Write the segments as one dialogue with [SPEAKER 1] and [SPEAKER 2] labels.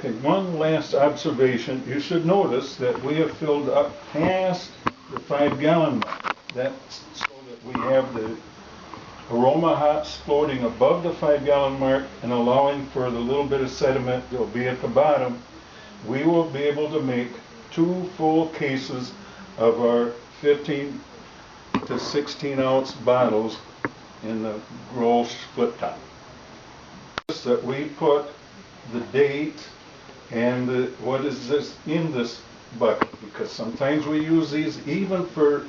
[SPEAKER 1] Okay, one last observation. You should notice that we have filled up past the 5-gallon mark. That's so that we have the aroma hops floating above the 5-gallon mark and allowing for the little bit of sediment that will be at the bottom. We will be able to make 2 full cases of our 15 to 16 ounce bottles in the Grolsch split top. That we put the date and what is this in this bucket, because sometimes we use these even for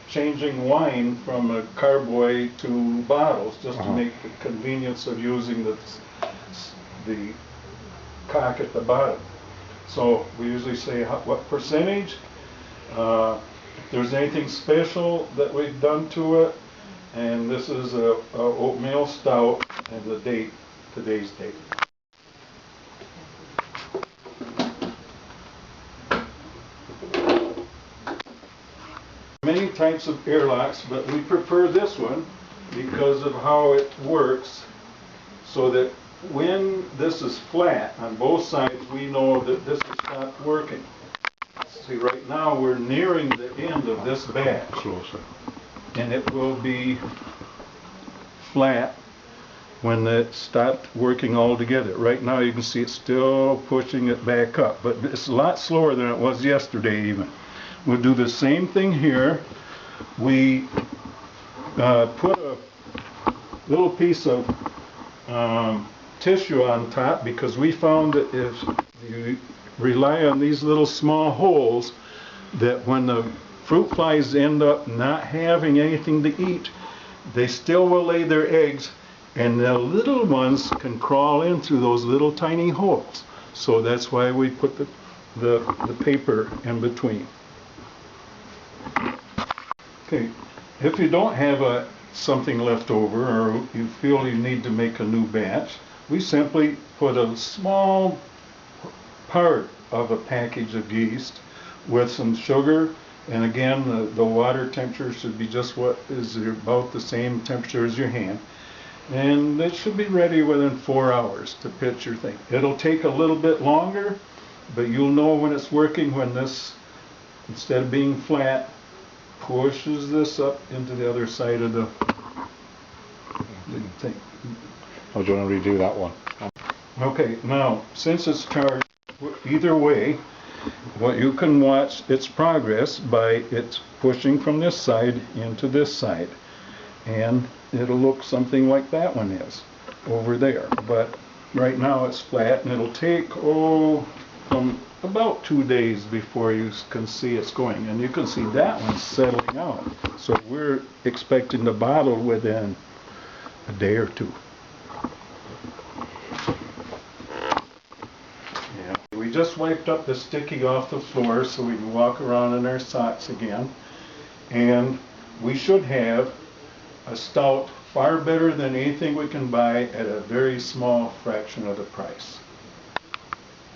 [SPEAKER 1] changing wine from a carboy to bottles, just to make the convenience of using the cock at the bottom. So we usually say what percentage, if there's anything special that we've done to it, and this is a oatmeal stout, and the date, today's date. Many types of airlocks, but we prefer this one because of how it works, so that when this is flat on both sides, we know that this has stopped working. See, right now we're nearing the end of this batch, and it will be flat when it stopped working altogether. Right now you can see it's still pushing it back up, but it's a lot slower than it was yesterday even. We'll do the same thing here. We put a little piece of tissue on top, because we found that if you rely on these little small holes, that when the fruit flies end up not having anything to eat, they still will lay their eggs, and the little ones can crawl in through those little tiny holes. So that's why we put the paper in between. Okay, if you don't have something left over, or you feel you need to make a new batch, we simply put a small part of a package of yeast with some sugar, and again the water temperature should be just what is about the same temperature as your hand, and it should be ready within 4 hours to pitch your thing. It'll take a little bit longer, but you'll know when it's working when this, instead of being flat, pushes this up into the other side of the thing.
[SPEAKER 2] Oh, do you want to redo that one?
[SPEAKER 1] Okay, now since it's charged either way, what you can watch its progress by its pushing from this side into this side, and it'll look something like that one is over there. But right now it's flat, and it'll take from about 2 days before you can see it's going, and you can see that one's settling out. So we're expecting the bottle within a day or 2. Yeah, we just wiped up the sticky off the floor so we can walk around in our socks again, and we should have a stout far better than anything we can buy at a very small fraction of the price.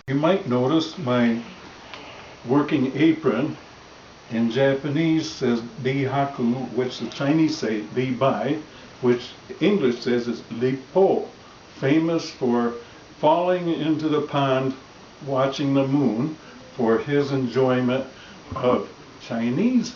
[SPEAKER 1] You might notice my working apron in Japanese says bihaku, which the Chinese say bibai, which English says is lipo, famous for falling into the pond watching the moon for his enjoyment of Chinese